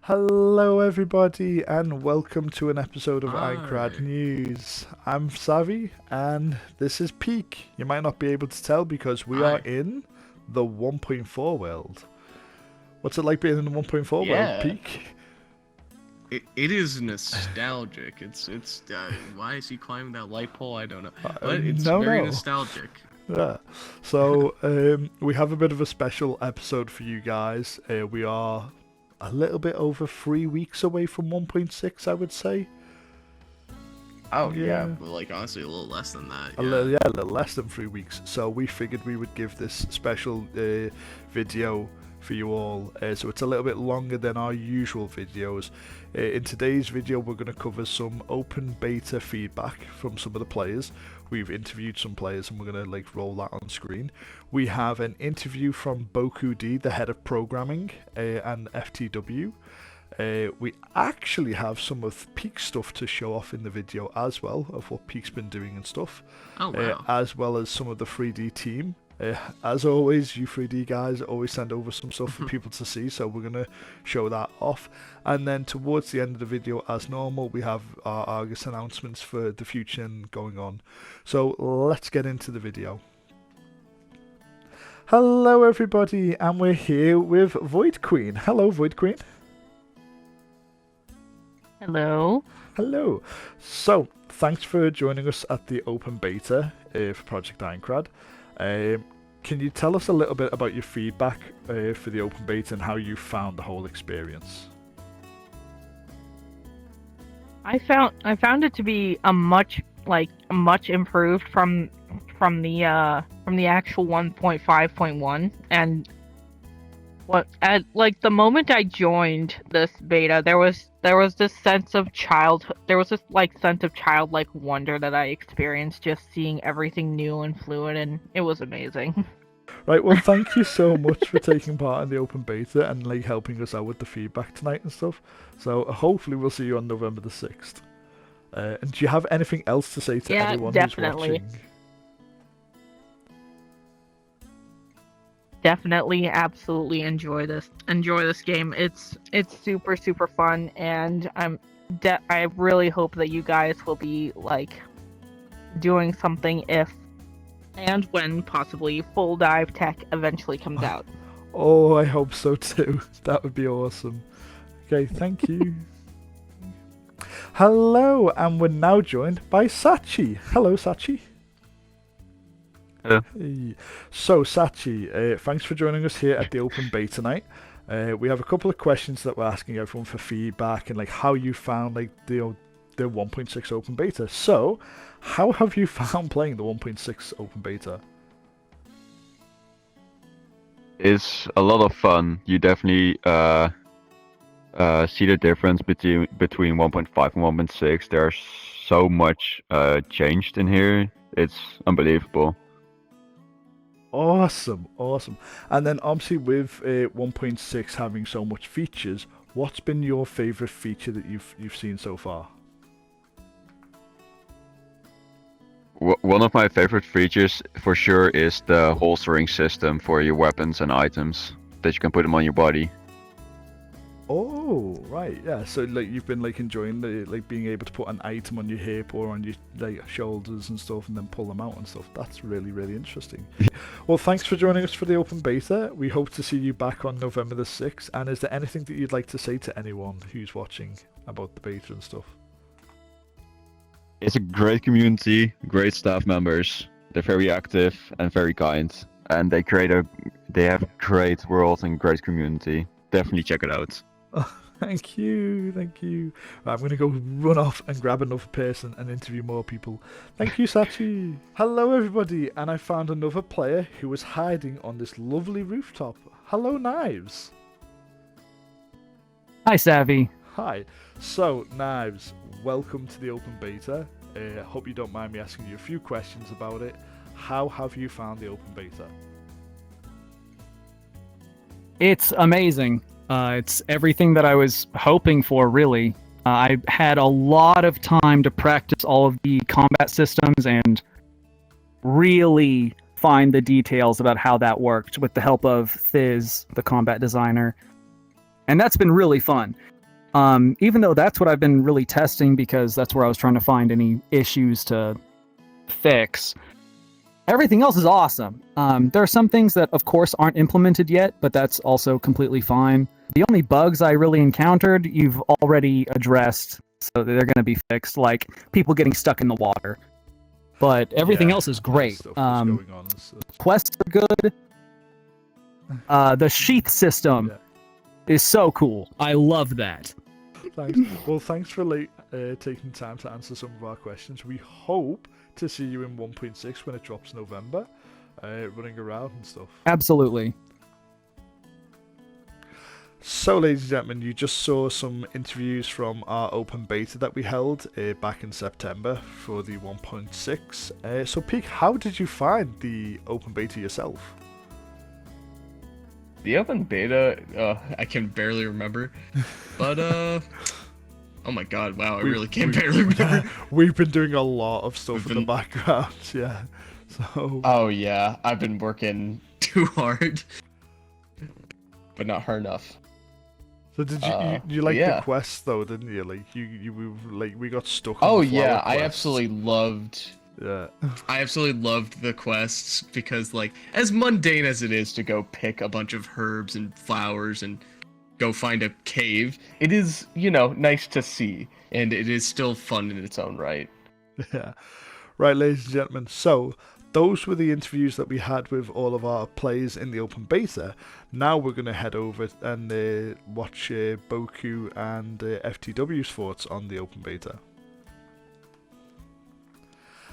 Hello, everybody, and welcome to an episode of Hi. Aincrad News. I'm Savvy, and this is Peak. You might not be able to tell because we are Hi. in the 1.4 world. What's it like being in the 1.4 world, Yeah. Peak? It is nostalgic. It's why is he climbing that light pole? I don't know. But it's No, very no. nostalgic. Yeah. So, we have a bit of a special episode for you guys. We are a little bit over 3 weeks away from 1.6, I would say. Oh yeah, Yeah. but like honestly a little less than that. A Yeah. little, yeah, a little less than 3 weeks. So we figured we would give this special video for you all. So it's a little bit longer than our usual videos. In today's video, we're going to cover some open beta feedback from some of the players. We've interviewed some players, and we're going to like roll that on screen. We have an interview from Boku D, the head of programming, and FTW. We actually have some of Peak's stuff to show off in the video as well, of what Peak's been doing and stuff, Oh wow. as well as some of the 3D team. As always, you 3D guys always send over some stuff for people to see, so we're going to show that off. And then towards the end of the video, as normal, we have our Argus announcements for the future and going on. So let's get into the video. Hello everybody, and we're here with Void Queen. Hello Void Queen. Hello. Hello. So, thanks for joining us at the open beta for Project Aincrad. Can you tell us a little bit about your feedback for the open beta and how you found the whole experience? I found it to be a much improved from the actual 1.5.1, and the moment I joined this beta, there was this sense of childlike wonder that I experienced just seeing everything new and fluid, and it was amazing. Right, well, thank you so much for taking part in the open beta and like helping us out with the feedback tonight and stuff. So hopefully we'll see you on November the 6th. And do you have anything else to say to Yeah, anyone definitely. who's watching? Definitely, absolutely enjoy this game. It's super fun, and I really hope that you guys will be like doing something if and when possibly full dive tech eventually comes out. Oh, I hope so too. That would be awesome. Okay, thank you. Hello, and we're now joined by Sachi. Hello, Sachi. Hello. Hey. So, Sachi, thanks for joining us here at the open beta night. We have a couple of questions that we're asking everyone for feedback and like how you found like the 1.6 open beta. So, how have you found playing the 1.6 open beta? It's a lot of fun. You definitely see the difference between 1.5 and 1.6. There's so much changed in here. It's unbelievable. Awesome. And then obviously with 1.6 having so much features, what's been your favorite feature that you've seen so far? One of my favorite features for sure is the holstering system for your weapons and items, that you can put them on your body. Oh, right, yeah. So like you've been like enjoying the like being able to put an item on your hip or on your like shoulders and stuff, and then pull them out and stuff. That's really interesting. Well, thanks for joining us for the open beta. We hope to see you back on November the 6th. And is there anything that you'd like to say to anyone who's watching about the beta and stuff? It's a great community, great staff members. They're very active and very kind, and they have a great world and great community. Definitely check it out. Oh, thank you. Right, I'm going to go run off and grab another person and interview more people. Thank you, Sachi. Hello, everybody, and I found another player who was hiding on this lovely rooftop. Hello, Knives. Hi, Savvy. Hi. So, Knives, welcome to the open beta. Hope you don't mind me asking you a few questions about it. How have you found the open beta? It's amazing. It's everything that I was hoping for, really. I had a lot of time to practice all of the combat systems and really find the details about how that worked with the help of Thiz, the combat designer. And that's been really fun. Even though that's what I've been really testing because that's where I was trying to find any issues to fix. Everything else is awesome. There are some things that, of course, aren't implemented yet, but that's also completely fine. The only bugs I really encountered, you've already addressed, so they're going to be fixed, like people getting stuck in the water. But everything else is great. Stuff that's going on and such. Quests are good. The sheath system is so cool. I love that. Thanks. Well, thanks for taking time to answer some of our questions. We hope to see you in 1.6 when it drops November, running around and stuff. Absolutely. So, ladies and gentlemen, you just saw some interviews from our open beta that we held back in September for the 1.6. So, Peak, how did you find the open beta yourself? The open beta, I can barely remember, but oh my god, wow, I really can't barely remember. We've been doing a lot of stuff in the background, yeah. So. Oh yeah, I've been working too hard, but not hard enough. So did you liked the quest though, didn't you? Like we got stuck. Oh on the yeah, flower I quest. absolutely loved. Yeah. I absolutely loved the quests because, like, as mundane as it is to go pick a bunch of herbs and flowers and go find a cave, it is, nice to see, and it is still fun in its own right. Yeah. Right, ladies and gentlemen. So those were the interviews that we had with all of our players in the open beta. Now we're going to head over and watch Boku and FTW's thoughts on the open beta.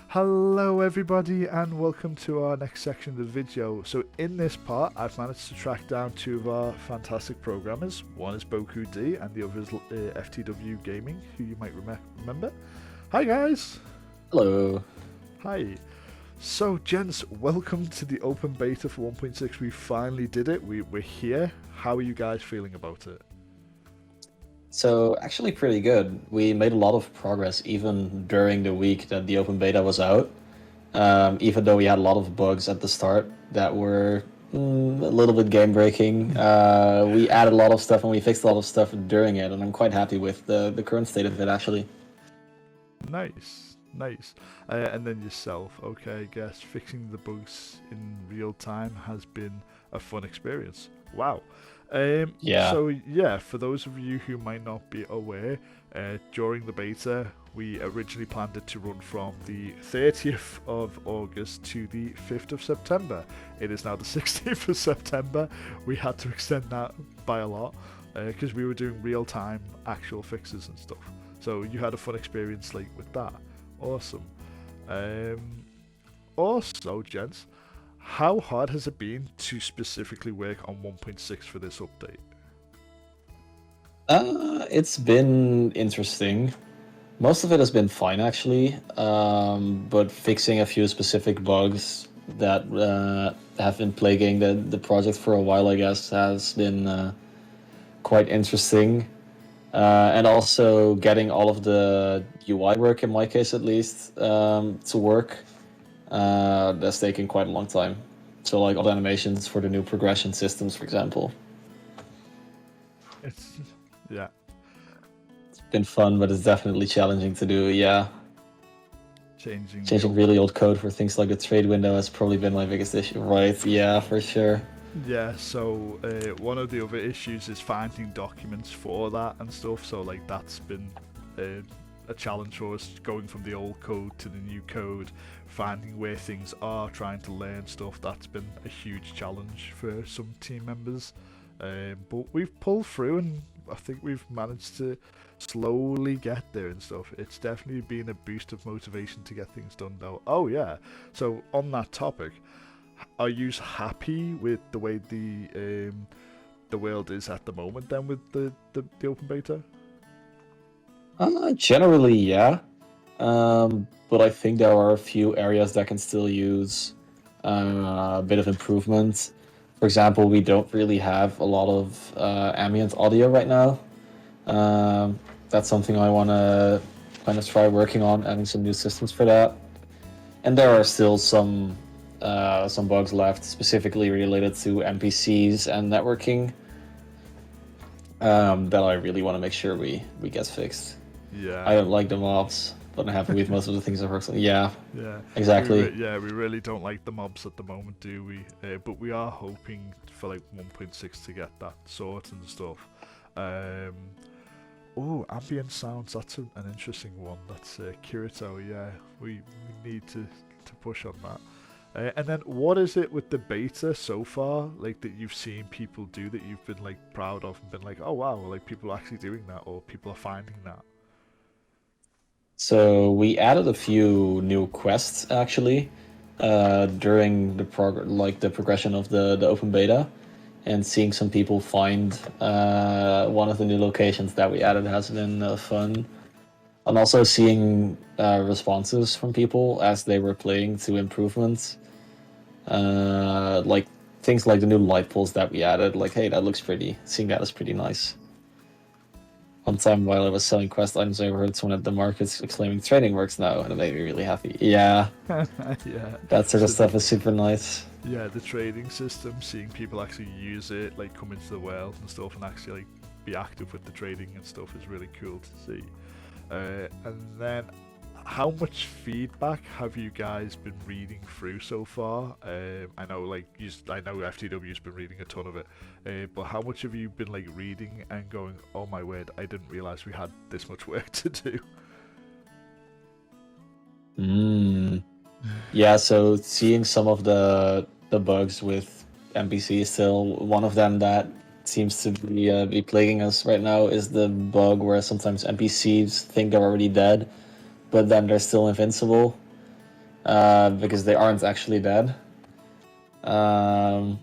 Hello everybody and welcome to our next section of the video. So in this part I've managed to track down two of our fantastic programmers. One is Boku D and the other is FTW Gaming, who you might remember. Hi guys! Hello. Hi. So gents, welcome to the open beta for 1.6. We finally did it. We're here. How are you guys feeling about it? So actually pretty good. We made a lot of progress even during the week that the open beta was out. Even though we had a lot of bugs at the start that were a little bit game breaking. We added a lot of stuff and we fixed a lot of stuff during it, and I'm quite happy with the current state of it actually. Nice. And then yourself, okay, I guess fixing the bugs in real time has been a fun experience. Wow. Yeah. So yeah, for those of you who might not be aware, during the beta, we originally planned it to run from the 30th of August to the 5th of September. It is now the 16th of September. We had to extend that by a lot because we were doing real-time actual fixes and stuff. So you had a fun experience with that. Awesome. Also, gents, how hard has it been to specifically work on 1.6 for this update? It's been interesting. Most of it has been fine actually, but fixing a few specific bugs that have been plaguing the project for a while, I guess, has been quite interesting. And also getting all of the UI work, in my case at least, to work. That's taken quite a long time. So like all the animations for the new progression systems, for example. It's yeah. It's been fun, but it's definitely challenging to do, yeah. Changing really old code for things like the trade window has probably been my biggest issue, right? Yeah, for sure. Yeah, so one of the other issues is finding documents for that and stuff, so that's been a challenge for us, going from the old code to the new code, finding where things are, trying to learn stuff. That's been a huge challenge for some team members, but we've pulled through and I think we've managed to slowly get there and stuff. It's definitely been a boost of motivation to get things done though. Oh yeah, so on that topic, are you happy with the way the world is at the moment then with the open beta? Generally, yeah. But I think there are a few areas that can still use a bit of improvement. For example, we don't really have a lot of ambient audio right now. That's something I want to kind of try working on, adding some new systems for that. And there are still some bugs left, specifically related to NPCs and networking. that I really want to make sure we get fixed. Yeah. I don't like the mobs, but I'm happy with most of the things that works. Yeah, Yeah, exactly. we really don't like the mobs at the moment, do we? But we are hoping for like 1.6 to get that sorted and stuff. Oh, ambient sounds. That's an interesting one. That's Kirito. Yeah, we need to push on that. And then, what is it with the beta so far? Like that you've seen people do that you've been like proud of and been like, oh wow, like people are actually doing that or people are finding that. So we added a few new quests actually during the the progression of the open beta, and seeing some people find one of the new locations that we added has been fun. And also seeing responses from people as they were playing to improvements, like things like the new light poles that we added. Like, hey, that looks pretty. Seeing that is pretty nice. One time while I was selling quest items, I overheard someone at the markets exclaiming, "Trading works now," and it made me really happy. Yeah, Yeah. that sort of So stuff is super nice. yeah, the trading system, seeing people actually use it, like come into the world and stuff, and actually like be active with the trading and stuff is really cool to see. And then, how much feedback have you guys been reading through so far? I know, like, I know FTW's been reading a ton of it, but how much have you been like reading and going, "Oh my word, I didn't realize we had this much work to do"? Yeah, so seeing some of the bugs with NPC still, one of them that seems to be plaguing us right now is the bug where sometimes NPCs think they're already dead, but then they're still invincible because they aren't actually dead. Um,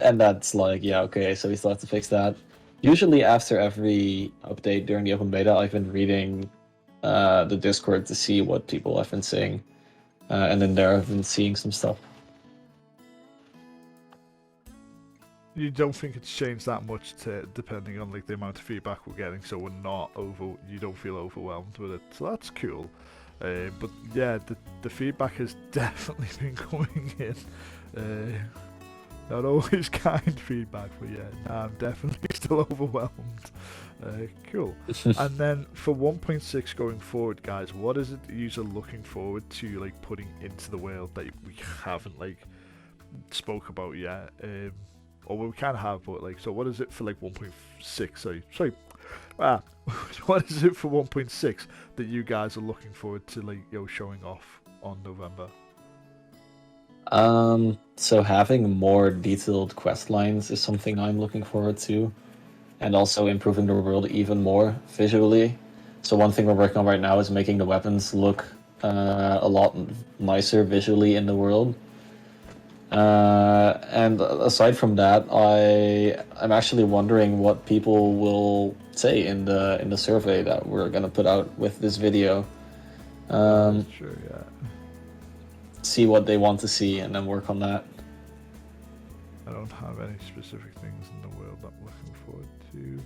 and that's like, yeah, okay, so we still have to fix that. Usually after every update during the open beta, I've been reading the Discord to see what people have been saying. And then there I've been seeing some stuff. You don't think it's changed that much to depending on like the amount of feedback we're getting, so we're not you don't feel overwhelmed with it, so that's cool. But yeah, the feedback has definitely been coming in. Not always kind feedback, but yeah, nah, I'm definitely still overwhelmed. Cool. And then for 1.6 going forward, guys, what is it that you're looking forward to like putting into the world that we haven't like spoke about yet? Or we can have, but like, so what is it for like 1.6? Sorry. What is it for 1.6 that you guys are looking forward to like showing off on November? So having more detailed quest lines is something I'm looking forward to, and also improving the world even more visually. So one thing we're working on right now is making the weapons look a lot nicer visually in the world. And aside from that, I'm actually wondering what people will say in the survey that we're gonna put out with this video. That's true, yeah. See what they want to see, and then work on that. I don't have any specific things in the world that I'm looking forward to.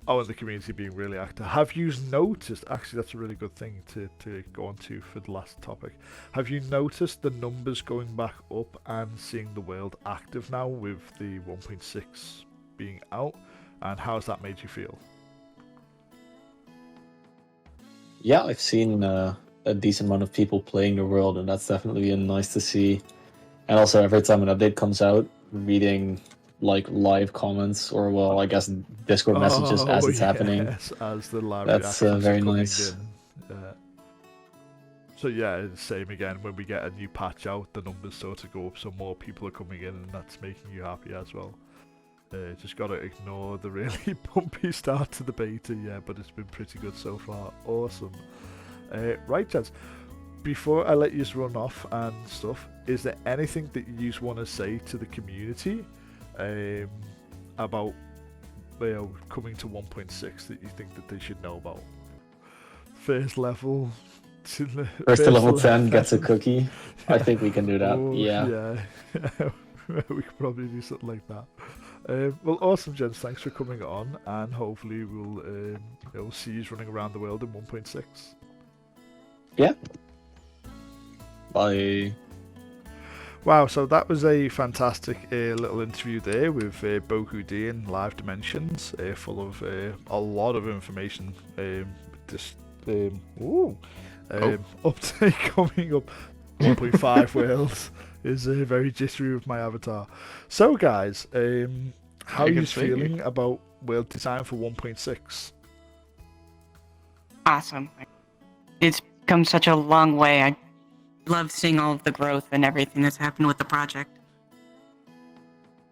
Oh, and the community being really active. Have you noticed, actually that's a really good thing to go on to for the last topic. Have you noticed the numbers going back up and seeing the world active now with the 1.6 being out? And how has that made you feel? Yeah, I've seen a decent amount of people playing the world, and that's definitely been nice to see. And also every time an update comes out, reading like live comments or, well, I guess Discord messages as it's happening. As the live That's reactions very are coming nice. in. So yeah, it's the same again. When we get a new patch out, the numbers sort of go up, so more people are coming in, and that's making you happy as well. Just gotta ignore the really bumpy start to the beta, yeah, but it's been pretty good so far. Awesome. Right, gents. Before I let you run off and stuff, is there anything that you want to say to the community about coming to 1.6 that you think that they should know about? First level to First to level 10 gets a cookie. I think we can do that. Oh, yeah. We could probably do something like that. Well, awesome, gents. Thanks for coming on, and hopefully we'll see you running around the world in 1.6. Yeah. Bye. Wow, so that was a fantastic little interview there with Boku D in Live Dimensions, full of a lot of information. Just update coming up. 1.5 world is very jittery with my avatar. So, guys, how are you feeling about world design for 1.6? Awesome. It's come such a long way. I love seeing all of the growth and everything that's happened with the project.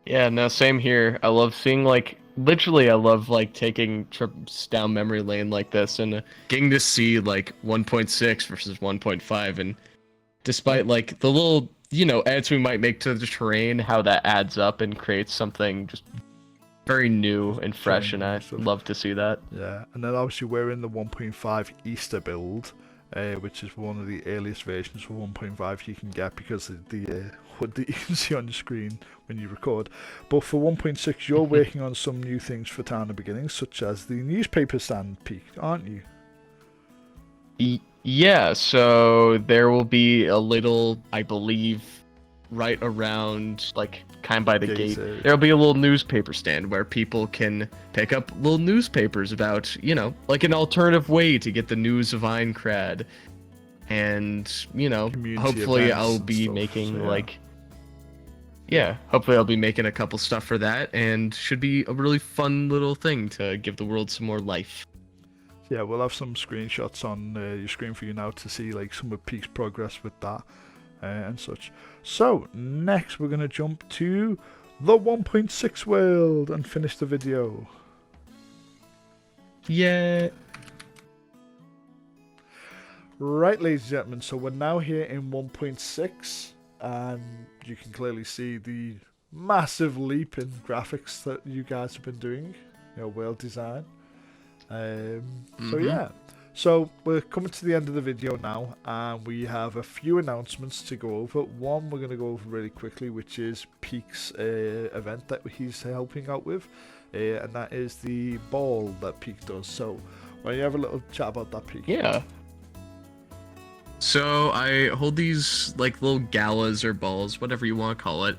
Yeah, no, same here. I love seeing, like, literally, I love, like, taking trips down memory lane like this and getting to see, like, 1.6 versus 1.5. And despite, like, the little, edits we might make to the terrain, how that adds up and creates something just very new and fresh, and I love to see that. Yeah, and then obviously we're in the 1.5 Easter build, which is one of the earliest versions for 1.5 you can get because of the HUD that you can see on the screen when you record. But for 1.6, you're working on some new things for Town of Beginnings, such as the newspaper stand peak, aren't you? Yeah, so there will be a little, I believe, right around, like, kind of by the gate, there'll be a little newspaper stand where people can pick up little newspapers about, like an alternative way to get the news of Aincrad. And, Community hopefully events I'll and be stuff, making, so yeah. hopefully I'll be making a couple stuff for that, and should be a really fun little thing to give the world some more life. Yeah, we'll have some screenshots on your screen for you now to see like some of Peak's progress with that and such. So next we're going to jump to the 1.6 world and finish the video. Yeah. Right, ladies and gentlemen, so we're now here in 1.6 and you can clearly see the massive leap in graphics that you guys have been doing, world design. So yeah, so we're coming to the end of the video now, and we have a few announcements to go over. One we're going to go over really quickly, which is Peak's event that he's helping out with, and that is the ball that Peak does. So why don't you have a little chat about that, Peak? Yeah. So I hold these like little galas or balls, whatever you want to call it,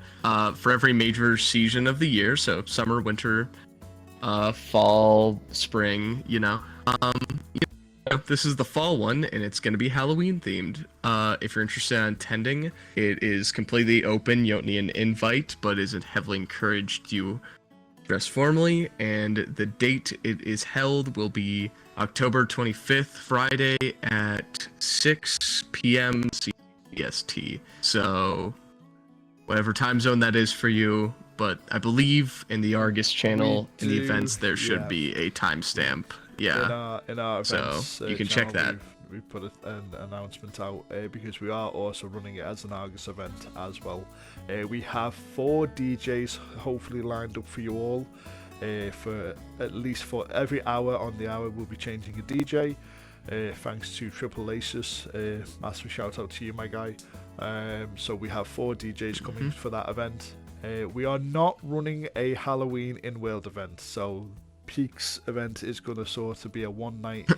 for every major season of the year. So summer, winter, fall, spring, this is the fall one, and it's going to be Halloween themed. If you're interested in attending, it is completely open. You don't need an invite, but isn't heavily encouraged you dress formally. And the date it is held will be October 25th, Friday at 6 p.m. CST. So whatever time zone that is for you. But I believe in the Argus channel, in the events, there should be a timestamp. Yeah. In our events, so you can check that. We put an announcement out because we are also running it as an Argus event as well. We have 4 DJs hopefully lined up for you all. For at least for every hour on the hour, we'll be changing a DJ. Thanks to Triple Aces, massive shout out to you, my guy. So we have 4 DJs coming for that event. We are not running a Halloween in-world event, so Peak's event is going to sort of be a one-night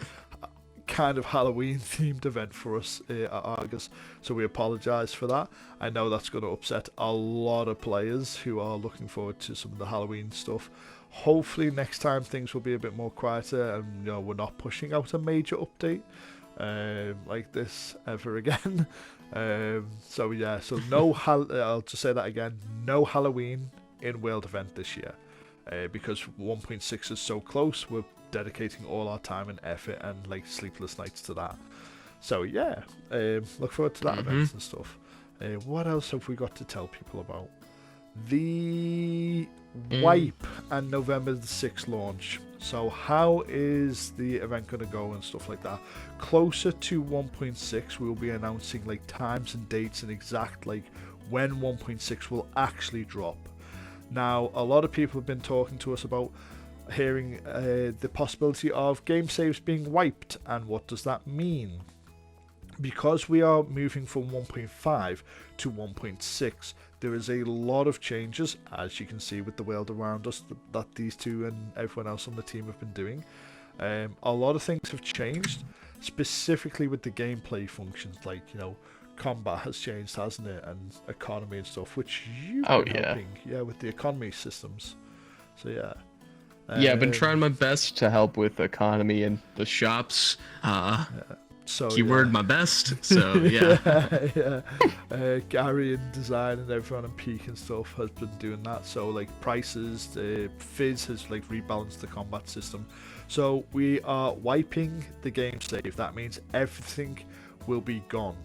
kind of Halloween-themed event for us at Argus, so we apologise for that. I know that's going to upset a lot of players who are looking forward to some of the Halloween stuff. Hopefully next time things will be a bit more quieter, and we're not pushing out a major update like this ever again. So yeah, so I'll just say that again, no Halloween in world event this year, because 1.6 is so close. We're dedicating all our time and effort and like sleepless nights to that. So yeah, look forward to that event and stuff. What else have we got to tell people about? The Wipe and November the 6th launch. So how is the event going to go and stuff like that? Closer to 1.6, we'll be announcing like times and dates and exact like when 1.6 will actually drop. Now, a lot of people have been talking to us about hearing the possibility of game saves being wiped, and what does that mean? Because we are moving from 1.5 to 1.6, there is a lot of changes, as you can see with the world around us, that these two and everyone else on the team have been doing. A lot of things have changed, specifically with the gameplay functions, like, combat has changed, hasn't it? And economy and stuff, which you've Oh, been yeah. helping, with the economy systems. So yeah. Yeah, I've been Um, trying my best to help with economy and the shops. So Keyword my best. So yeah. Gary in design and everyone in Peak and stuff has been doing that. So like prices, Fizz has like rebalanced the combat system. So we are wiping the game save. That means everything will be gone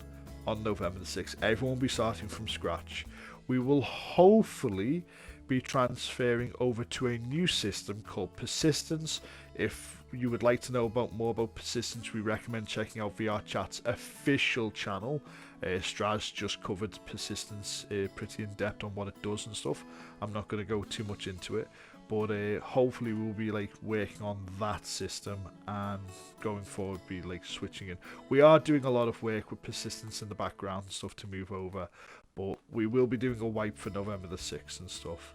on November the 6th. Everyone will be starting from scratch. We will hopefully be transferring over to a new system called Persistence. If you would like to know more about Persistence, we recommend checking out VR Chat's official channel. Straz just covered Persistence pretty in depth on what it does and stuff. I'm not going to go too much into it, but hopefully we'll be like working on that system, and going forward be like switching in. We are doing a lot of work with Persistence in the background and stuff to move over, but we will be doing a wipe for November the 6th and stuff.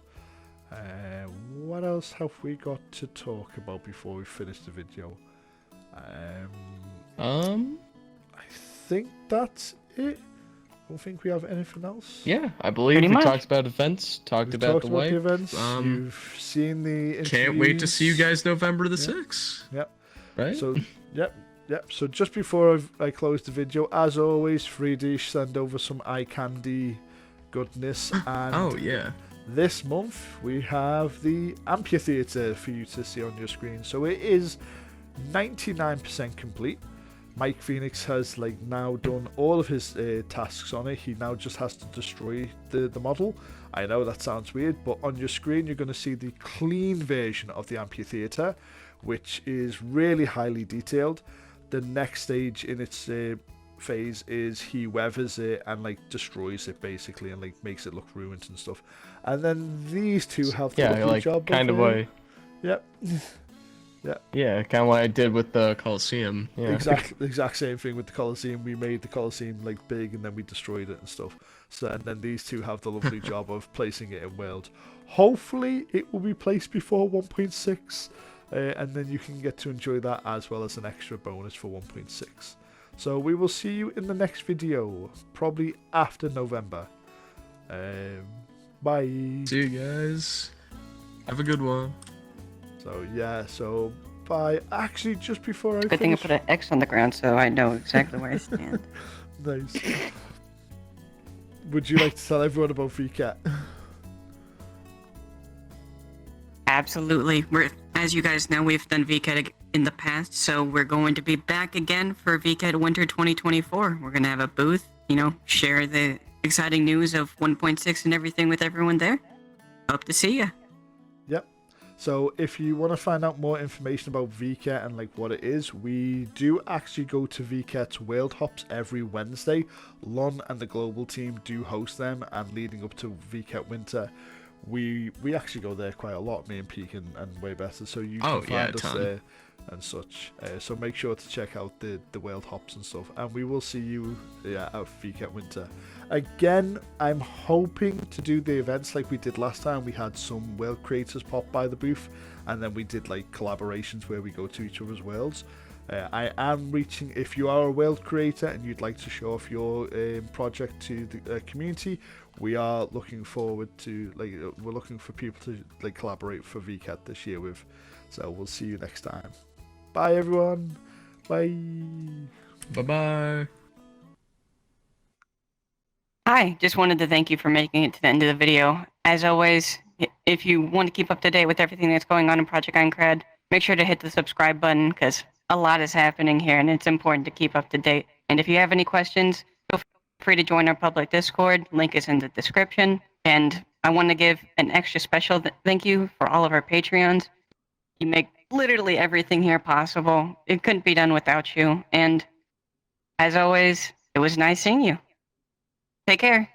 What else have we got to talk about before we finish the video? I think that's it. I don't think we have anything else. Yeah, I believe Pretty we much. talked about events, talked We've about talked the about wipe. the events. You've seen the Can't wait to see you interviews. guys November the Yeah. 6th. Yep. Right? So, yep. So just before I close the video, as always, Friedrich send over some eye candy goodness. And Oh, yeah. this month we have the amphitheater for you to see on your screen. So it is 99% complete. Mike Phoenix has like now done all of his tasks on it. He now just has to destroy the model. I know that sounds weird, but on your screen you're going to see the clean version of the amphitheater, which is really highly detailed. The next stage in its phase is he weathers it and like destroys it basically, and like makes it look ruined and stuff. And then these two have the Yeah, lovely like job kind of of what. yep. Yeah, kind of what I did with the Coliseum. Yeah. Exact same thing with the Colosseum. We made the Colosseum like big and then we destroyed it and stuff. So, and then these two have the lovely job of placing it in world. Hopefully it will be placed before 1.6, and then you can get to enjoy that as well as an extra bonus for 1.6. So we will see you in the next video, probably after November. Bye. See you guys. Have a good one. So yeah, so bye. Actually, just before I Good thing I finish, put an X on the ground so I know exactly where I stand. nice. Would you like to tell everyone about VCAT? Absolutely. As you guys know, we've done VCAT in the past, so we're going to be back again for VCAT Winter 2024. We're going to have a booth, share the exciting news of 1.6 and everything with everyone there. Hope to see you. Yep. So if you want to find out more information about VCAT and like what it is, we do actually go to VCAT's World Hops every Wednesday. Lon and the global team do host them, and leading up to VCAT Winter, we actually go there quite a lot, me and Peak and Way Better, so you can find us there and such. So make sure to check out the World Hops and stuff, and we will see you at VCAT Winter. Again, I'm hoping to do the events like we did last time. We had some world creators pop by the booth, and then we did like collaborations where we go to each other's worlds. I am reaching, if you are a world creator and you'd like to show off your project to the community, we are looking forward to we're looking for people to collaborate for VCAT this year with. So we'll see you next time. Bye everyone. Bye. Bye-bye. Hi, just wanted to thank you for making it to the end of the video. As always, if you want to keep up to date with everything that's going on in Project Ironclad, make sure to hit the subscribe button, because a lot is happening here and it's important to keep up to date. And if you have any questions, feel free to join our public Discord. Link is in the description. And I want to give an extra special thank you for all of our Patreons. You make literally everything here possible. It couldn't be done without you. And as always, it was nice seeing you. Take care.